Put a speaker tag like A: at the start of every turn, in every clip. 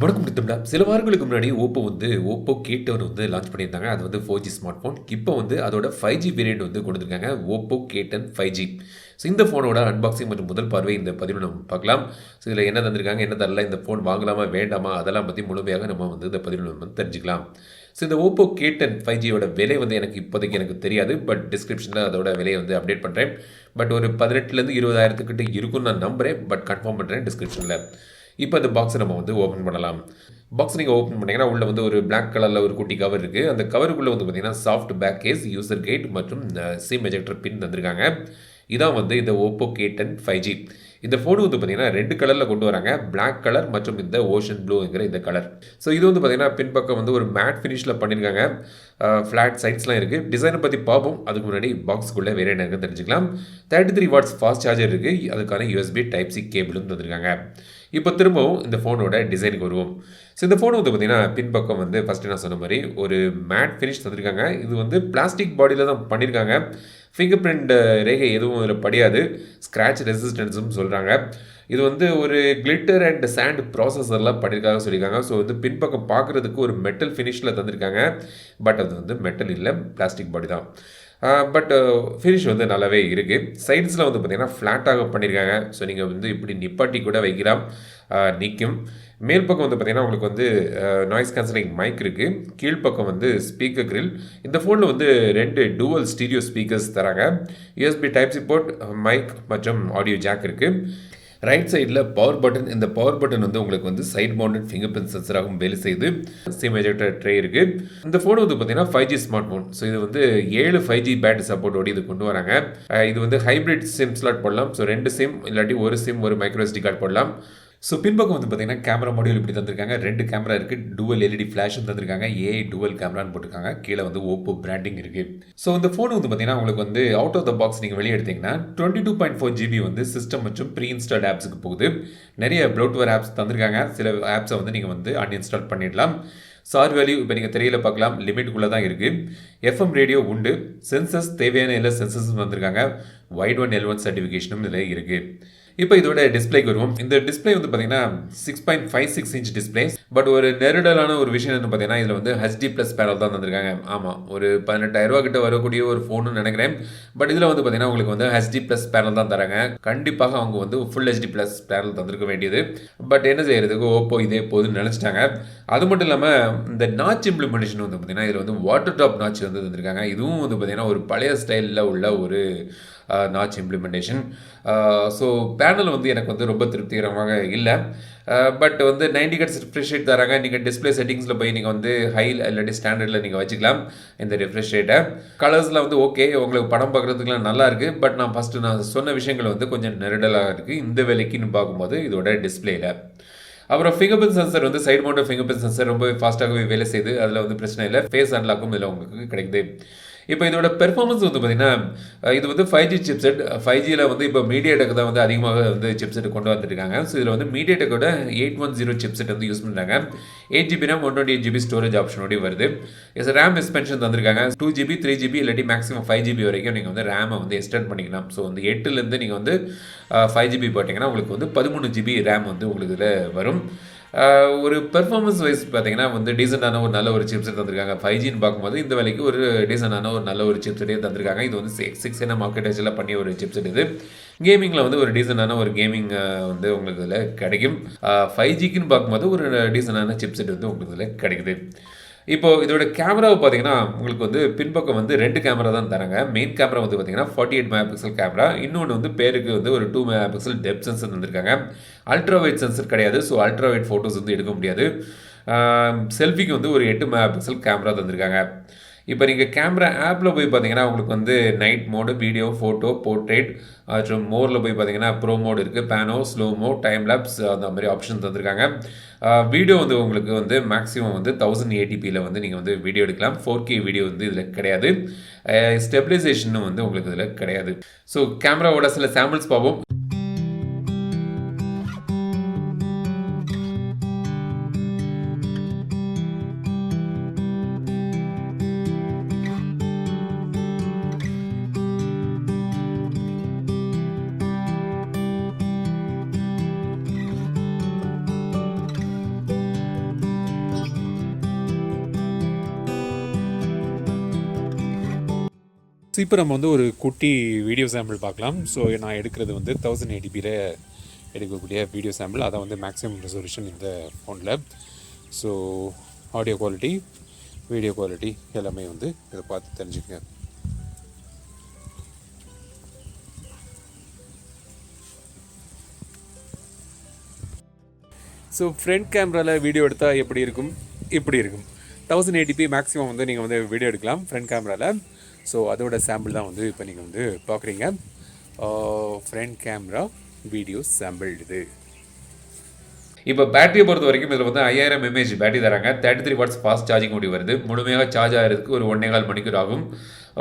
A: வணக்கம் நித்தம்டா. சில வாரங்களுக்கு முன்னாடி Oppo K10 லான்ச் பண்ணியிருந்தாங்க. அது 4G ஸ்மார்ட் ஃபோன். இப்போ அதோட 5G வேரியன்ட் கொடுத்துருக்காங்க. Oppo K10 5G. ஸோ இந்த ஃபோனோட அன்பாக்சிங் மற்றும் முதல் பார்வை இந்த பதிவில் நம்ம பார்க்கலாம். ஸோ இதில் என்ன தந்திருக்காங்க, என்ன தரல, இந்த ஃபோன் வாங்கலாமா வேண்டாமா, அதெல்லாம் பற்றி முழுமையாக நம்ம இந்த பதிவில் நம்ம தெரிஞ்சுக்கலாம். ஸோ இந்த Oppo K10 5Gயோட விலை எனக்கு இப்போதைக்கு எனக்கு தெரியாது. பட் டிஸ்கிரிப்ஷனில் அதோட விலையை அப்டேட் பண்ணுறேன். பட் ஒரு 18,000 20,000 கிட்ட இருக்கும்னு நான் நம்புகிறேன். பட் கன்ஃபார்ம் பண்ணுறேன் டிஸ்கிரிப்ஷனில். இப்போ அந்த பாக்ஸை நம்ம ஓப்பன் பண்ணலாம். பாக்ஸ் நீங்கள் ஓப்பன் பண்ணிங்கன்னா உள்ளே ஒரு பிளாக் கலரில் ஒரு குட்டி கவர் இருக்குது. அந்த கவருக்குள்ளே பார்த்தீங்கன்னா soft back case, user guide மற்றும் சிம் எஜெக்டர் பின் தந்திருக்காங்க. இதான் இந்த Oppo K10 5G. இந்த ஃபோன் பார்த்தீங்கன்னா 2 கலரில் கொண்டு வராங்க. பிளாக் கலர் மற்றும் இந்த ஓஷன் ப்ளூங்கிற இந்த கலர். ஸோ இது பார்த்தீங்கன்னா பின்பக்கம் ஒரு மேட் ஃபினிஷில் பண்ணியிருக்காங்க. ஃப்ளாட் சைட்ஸ்லாம் இருக்குது. டிசைனை பற்றி பார்ப்போம். அதுக்கு முன்னாடி பாக்ஸுக்குள்ளே வேறு என்ன இருக்குன்னு தெரிஞ்சுக்கலாம். 33 வாட்ஸ் ஃபாஸ்ட் சார்ஜர் இருக்குது. அதுக்கான USB Type-C கேபிளும் தந்திருக்காங்க. இப்போ திரும்பவும் இந்த ஃபோனோட டிசைனுக்கு வருவோம். ஸோ இந்த ஃபோன் பார்த்தீங்கன்னா பின்பக்கம் ஃபஸ்ட்டு நான் சொன்ன மாதிரி ஒரு மேட் ஃபினிஷ் தந்திருக்காங்க. இது பிளாஸ்டிக் பாடியில் தான் பண்ணியிருக்காங்க. ஃபிங்கர் பிரிண்ட் ரேகை எதுவும் அதில் படியாது. ஸ்க்ராட்ச் ரெசிஸ்டன்ஸும் சொல்கிறாங்க. இது ஒரு கிளிட்டர் அண்ட் சாண்ட் ப்ராசஸர்லாம் பண்ணியிருக்காங்க சொல்லியிருக்காங்க. ஸோ பின்பக்கம் பார்க்குறதுக்கு ஒரு மெட்டல் ஃபினிஷில் தந்திருக்காங்க. பட் அது மெட்டல் இல்லை, பிளாஸ்டிக் பாடி தான். பட் ஃபினிஷ் நல்லாவே இருக்குது. சைட்ஸில் பார்த்திங்கன்னா ஃப்ளாட்டாக பண்ணியிருக்காங்க. ஸோ நீங்கள் இப்படி நிப்பாட்டி கூட வைக்கலாம், நிற்கும். மேல் பக்கம் பார்த்திங்கன்னா உங்களுக்கு நாய்ஸ் கேன்சலிங் மைக் இருக்குது. கீழ்ப்பக்கம் ஸ்பீக்கர் கிரில். இந்த ஃபோனில் 2 டூவல் ஸ்டீரியோ ஸ்பீக்கர்ஸ் தராங்க. USB Type-C போர்ட், மைக் மற்றும் ஆடியோ ஜாக் இருக்குது. ரைட் சைடில் பவர் பட்டன். இந்த பவர் பட்டன் உங்களுக்கு சைட் மவுண்டட் ஃபிங்கர் பிரிண்ட் சென்சராகவும் வேலை செய்யுது. சிம் எஜெக்டர் ட்ரே இருக்குது. இந்த ஃபோன் பார்த்தீங்கன்னா 5G ஸ்மார்ட் ஃபோன். ஸோ இது 7 5G பேட்டரி சப்போர்ட்டோடு இது கொண்டு வராங்க. இது ஹைப்ரிட் சிம் ஸ்லாட் போடலாம். ஸோ 2 சிம் இல்லாட்டி ஒரு சிம் ஒரு மைக்ரோ SD கார்டு போடலாம். ஸோ பின்பக்கம் பார்த்தீங்கன்னா கேமரா மாடியூல் இப்படி தந்திருக்காங்க. 2 கேமரா இருக்குது. டூவல் LED ஃப்ளாஷும் தந்திருக்காங்க. AI டூவல் கேமரான்னு போட்டிருக்காங்க. கீழே Oppo பிராண்டிங் இருக்குது. ஸோ இந்த ஃபோன் பார்த்தீங்கன்னா உங்களுக்கு அவுட் ஆஃப் த பாக்ஸ் நீங்கள் வெளியே எடுத்தீங்கன்னா 22.4 GB சிஸ்டம் மற்றும் ப்ரீ இன்ஸ்டால்ட் ஆப்ஸுக்கு போகுது. நிறைய ப்ளோட்வேர் ஆப்ஸ் தந்திருக்காங்க. சில ஆப்ஸை நீங்கள் அன்இன்ஸ்டால் பண்ணிடலாம். சார் வேல்யூ இப்போ நீங்கள் தெரியல பார்க்கலாம், லிமிட்டுக்குள்ளே தான் இருக்குது. FM ரேடியோ உண்டு. சென்சஸ் தேவையான எல்லா சென்சஸும் வந்திருக்காங்க. வைட் ஒன் L1 சர்டிஃபிகேஷனும் இதில் இருக்குது. இப்போ இதோட டிஸ்பிளேக்கு வருவோம். இந்த டிஸ்பிளே பார்த்தீங்கன்னா 6.56 இன்ச் டிஸ்பிளே. பட் ஒரு நெருடலான ஒரு விஷயம் என்ன பார்த்தீங்கன்னா இதில் HD+ பேனல் தான் தந்திருக்காங்க. ஆமாம், ஒரு 18,000 ரூபா கிட்ட வரக்கூடிய ஒரு ஃபோன்னு நினைக்கிறேன். பட் இதில் பார்த்தீங்கன்னா உங்களுக்கு HD+ பேனல் தான் தராங்க. கண்டிப்பாக அவங்க ஃபுல் HD+ பேனல் தந்திருக்க வேண்டியது. பட் என்ன செய்யறதுக்கு Oppo இதே போதுன்னு நினச்சிட்டாங்க. அது மட்டும் இல்லாமல் இந்த நாச் இம்ப்ளிமெண்டேஷன் பார்த்தீங்கன்னா இதில் வாட்டர் டாப் நாச் தந்திருக்காங்க. இதுவும் பார்த்தீங்கன்னா ஒரு பழைய ஸ்டைலில் உள்ள ஒரு நாச் இம்ப்ளிமெண்டேஷன். ஸோ பேனல் எனக்கு ரொம்ப திருப்திகரமாக இல்லை. பட் 90 Hz ரிஃப்ரெஷ் ரேட் தராங்க. நீங்கள் டிஸ்பிளே செட்டிங்ஸில் போய் நீங்கள் ஹை இல்லாட்டி ஸ்டாண்டர்டில் நீங்கள் வச்சுக்கலாம் இந்த ரிஃப்ரெஷ் ரேட்டை. கலர்ஸில் ஓகே, உங்களுக்கு படம் பார்க்குறதுக்குலாம் நல்லா இருக்குது. பட் நான் சொன்ன விஷயங்கள் கொஞ்சம் நெருடலாக இருக்குது இந்த விலைக்குன்னு பார்க்கும்போது இதோட டிஸ்பிளேயில். அப்புறம் finger print sensor side mounted finger print sensor ரொம்ப ஃபாஸ்ட்டாகவே வேலை செய்யுது. அதில் பிரச்சனை இல்லை. ஃபேஸ் அன்லாக்கும் இதில் உங்களுக்கு கிடைக்குது. இப்போ இதோட பெர்ஃபார்மன்ஸ் பார்த்தீங்கன்னா இது 5G சிப்செட். 5Gயில் இப்போ மீடியாடெக் தான் அதிகமாக சிப்செட் கொண்டு வந்துருக்காங்க. ஸோ இதில் மீடியாடெக்கோட 810 சிப்செட் யூஸ் பண்ணுறாங்க. 8GB RAM 128GB ஸ்டோரேஜ் ஆப்ஷனோடய வருது. ரேம் எக்ஸ்பென்ஷன் தந்திருக்காங்க. 2GB 3GB இல்லாட்டி மேக்ஸிமம் 5GB வரைக்கும் நீங்கள் ரேமை எக்ஸ்டெண்ட் பண்ணிக்கலாம். ஸோ 8லேருந்து நீங்கள் 5GB போட்டிங்கன்னா உங்களுக்கு 13GB ரேம் உங்களுக்கு இதில் வரும். ஒரு பெர்ஃபார்மன்ஸ் வைஸ் பார்த்தீங்கன்னா டீசெண்டான ஒரு நல்ல ஒரு சிப்செட் தந்திருக்காங்க. 5Gன்னு பார்க்கும்போது இந்த வேலைக்கு ஒரு டீசெண்டான ஒரு நல்ல ஒரு சிப்செட்டே தந்திருக்காங்க. இது X6 மார்க்கெட்டேஜில் பண்ணி ஒரு சிப்செட். இது கேமிங்கில் ஒரு டீசெண்டான ஒரு கேமிங் உங்களுக்கு இதில் கிடைக்கும். 5Gக்குன்னு பார்க்கும்போது ஒரு டீசெண்டான சிப்செட் உங்களுக்கு இதில் கிடைக்குது. இப்போது இதோட கேமராவை பார்த்தீங்கன்னா உங்களுக்கு பின்பக்கம் 2 கேமரா தான் தராங்க. மெயின் கேமரா பார்த்தீங்கன்னா 48 மெகாபிக்சல் கேமரா. இன்னொன்று பேருக்கு ஒரு 2 மெகாபிக்சல் டெப்த் சென்சர் தந்திருக்காங்க. அல்ட்ரா வைட் சென்சர் கிடையாது. ஸோ அல்ட்ரா வைட் ஃபோட்டோஸ் எடுக்க முடியாது. செல்ஃபிக்கு ஒரு 8 மெகாபிக்சல் கேமரா தந்திருக்காங்க. இப்போ நீங்கள் கேமரா ஆப்பில் போய் பார்த்தீங்கன்னா உங்களுக்கு night mode, video, photo, portrait மற்றும் மோரில் போய் பார்த்தீங்கன்னா ப்ரோ மோடு இருக்குது. பேனோ, ஸ்லோமோ, டைம் லேப்ஸ் அந்த மாதிரி ஆப்ஷன் தந்திருக்காங்க. வீடியோ உங்களுக்கு மேக்ஸிமம் 1080pயில் நீங்கள் வீடியோ எடுக்கலாம். 4K வீடியோ இதில் கிடையாது. ஸ்டெபிலைசேஷனும் உங்களுக்கு இதில் கிடையாது. ஸோ கேமராவோட சில சாம்பிள்ஸ் பார்ப்போம்.
B: ஸோ இப்போ நம்ம வந்து ஒரு குட்டி வீடியோ சாம்பிள் பார்க்கலாம். ஸோ நான் எடுக்கிறது வந்து 1080பியில் எடுக்கக்கூடிய வீடியோ சாம்பிள். அதை வந்து மேக்ஸிமம் ரெசல்யூஷன் இந்த ஃபோனில். So audio quality, video quality எல்லாமே வந்து இதை பார்த்து தெரிஞ்சுக்கங்க. ஸோ ஃப்ரண்ட் கேமராவில் வீடியோ எடுத்தால் எப்படி இருக்கும்? இப்படி இருக்கும். 1080p மேக்ஸிமம் வந்து நீங்கள் வந்து வீடியோ எடுக்கலாம் ஃப்ரண்ட் கேமராவில். ஸோ அதோட சாம்பிள் தான் வந்து இப்போ நீங்கள் வந்து பார்க்குறீங்க. ஃப்ரண்ட் கேமரா வீடியோ சாம்பிள் இது.
A: இப்போ பேட்டரியை பொறுத்த வரைக்கும் இதில் வந்து 5000 mAh பேட்டரி தராங்க. 33 வாட்ஸ் ஃபாஸ்ட் சார்ஜிங் முடிவு வருது. முழுமையாக சார்ஜ் ஆகிறதுக்கு ஒரு 1.25 மணிக்கூர் ஆகும்.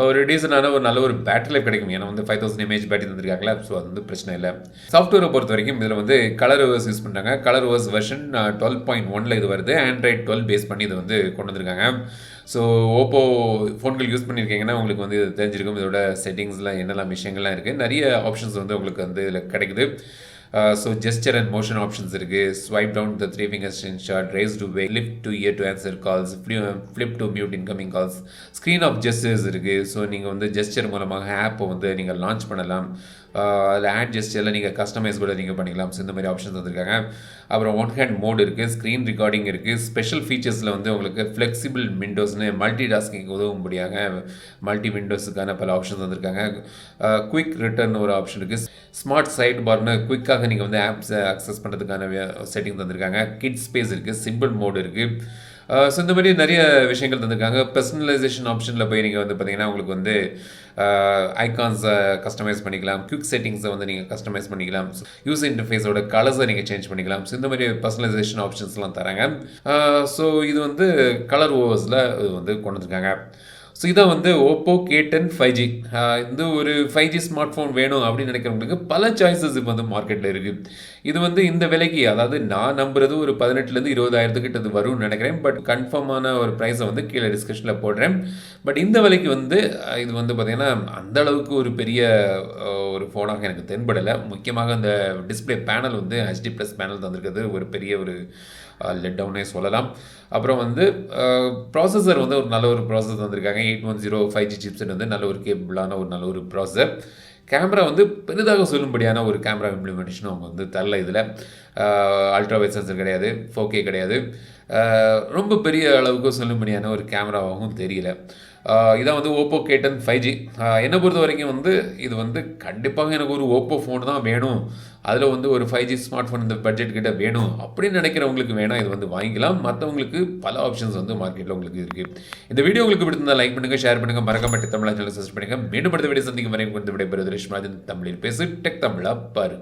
A: ஒரு டீசனான ஒரு நல்ல ஒரு பேட்டரி லைஃப் கிடைக்கும். ஏன்னா வந்து 5000 mAh பேட்டரி தந்திருக்காங்களா, ஸோ அது வந்து பிரச்சனை இல்லை. சாஃப்ட்வேரை பொறுத்த வரைக்கும் இதில் வந்து கலர் ஓஎஸ் யூஸ் பண்ணுறாங்க. கலர் ஓஎஸ் வெர்ஷன் 12.1 இது வருது. ஆண்ட்ராய்ட் 12 பேஸ் பண்ணி இதை வந்து கொண்டு வந்திருக்காங்க. ஸோ ஓப்போ ஃபோன்கள் யூஸ் பண்ணியிருக்கீங்கன்னா உங்களுக்கு வந்து இது தெரிஞ்சிருக்கும். இதோட செட்டிங்ஸ்லாம் என்னெல்லாம் விஷயங்கள்லாம் இருக்குது. நிறைய ஆப்ஷன்ஸ் வந்து உங்களுக்கு வந்து இதில் கிடைக்குது. So gesture and motion options இருக்குது. Swipe down the 3 fingers screenshot, raise to wake, lift to ear to answer calls, flip to mute incoming calls, screen off gestures இருக்குது. ஸோ நீங்கள் வந்து ஜெஸ்டர் மூலமாக ஆப்பை வந்து நீங்கள் லான்ச் பண்ணலாம். அதில் ஆட் ஜெஸ்டரில் நீங்கள் கஸ்டமைஸ் கூட நீங்கள் பண்ணிக்கலாம். ஸோ இந்த மாதிரி ஆப்ஷன்ஸ் வந்திருக்காங்க. அப்புறம் ஒன் ஹேண்ட் மோட் இருக்குது, ஸ்க்ரீன் ரெக்கார்டிங் இருக்குது. ஸ்பெஷல் ஃபீச்சர்ஸில் வந்து உங்களுக்கு ஃப்ளெக்சிபிள் விண்டோஸ்னு மல்டி டாஸ்கிங் உதவும்படியாக மல்டி விண்டோஸுக்கான பல ஆப்ஷன்ஸ் வந்திருக்காங்க. குயிக் ரிட்டர்ன் ஒரு ஆப்ஷன் இருக்குது. ஸ்மார்ட் சைட் பார்னு குயிக்காக நீங்கள் வந்து ஆப்ஸை அக்சஸ் பண்ணுறதுக்கான செட்டிங் தந்திருக்காங்க. கிட் ஸ்பேஸ் இருக்குது, சிம்பிள் மோடு இருக்குது. ஸோ இந்த மாதிரி நிறைய விஷயங்கள் தந்திருக்காங்க. பர்சனலைசேஷன் ஆப்ஷனில் போய் நீங்கள் வந்து பார்த்தீங்கன்னா உங்களுக்கு வந்து ஐகான்ஸை கஸ்டமைஸ் பண்ணிக்கலாம். குவிக் செட்டிங்ஸை வந்து நீங்கள் கஸ்டமைஸ் பண்ணிக்கலாம். யூசர் இன்டர்ஃபேஸோட கலர்ஸை நீங்கள் சேஞ்ச் பண்ணிக்கலாம். ஸோ இந்த மாதிரி பர்சனலைசேஷன் ஆப்ஷன்ஸ்லாம் தராங்க. ஸோ இது வந்து கலர் ஓவர்ஸில் வந்து கொண்டு வந்திருக்காங்க. ஸோ இதான் வந்து ஓப்போ K10 5G. இந்த ஒரு 5G ஸ்மார்ட் ஃபோன் வேணும் அப்படின்னு நினைக்கிறவங்களுக்கு பல சாய்ஸஸ் இப்போ வந்து மார்க்கெட்டில் இருக்குது. இது வந்து இந்த விலைக்கு, அதாவது நான் நம்புறது ஒரு 18,000 20,000 கிட்ட இது வரும்னு நினைக்கிறேன். பட் கன்ஃபார்மான ஒரு ப்ரைஸை வந்து கீழே டிஸ்கிரிப்ஷனில் போடுறேன். பட் இந்த விலைக்கு வந்து இது வந்து பார்த்திங்கன்னா அந்த அளவுக்கு ஒரு பெரிய ஒரு ஃபோனாக எனக்கு தென்படலை. முக்கியமாக அந்த டிஸ்பிளே பேனல் வந்து HD+ பேனல் தந்திருக்கிறது ஒரு பெரிய ஒரு லெட் டவுனே சொல்லலாம். அப்புறம் வந்து ப்ராசஸர் வந்து ஒரு நல்ல ஒரு ப்ராசஸர் வந்திருக்காங்க. 810 5G சிப்செட் வந்து நல்ல ஒரு கேபிளான ஒரு நல்ல ஒரு ப்ராசஸர். கேமரா வந்து பெரிதாக சொல்லும்படியான ஒரு கேமரா இம்ப்ளிமெண்டேஷனும் அவங்க வந்து தரல. இதில் அல்ட்ரா வைட் சென்சர் கிடையாது, 4K கிடையாது. ரொம்ப பெரிய அளவுக்கு சொல்லும்படியான ஒரு கேமராவாகவும் தெரியல. இதான் வந்து ஓப்போ K10 5G. என்னை பொறுத்த வரைக்கும் வந்து இது வந்து கண்டிப்பாக எனக்கு ஒரு ஓப்போ ஃபோன் தான் வேணும், அதில் வந்து ஒரு 5G ஸ்மார்ட் ஃபோன் இந்த பட்ஜெட் கிட்ட வேணும் அப்படின்னு நினைக்கிறவங்களுக்கு வேணால் இது வந்து வாங்கிக்கலாம். மற்றவங்களுக்கு பல ஆப்ஷன்ஸ் வந்து மார்க்கெட்டில் உங்களுக்கு இருக்குது. இந்த வீடியோ உங்களுக்கு பிடிச்சிருந்தா லைக் பண்ணுங்கள், ஷேர் பண்ணுங்கள், மறக்காம தமிழ் சேனல் சப்ஸ்கிரைப் பண்ணுங்கள். மீண்டும் அடுத்த வீடியோ சந்திக்கும் வரை விடைபெறுவது ரேஷ்மாஜன். தமிழில் பேசு, டெக் தமிழா பாரு.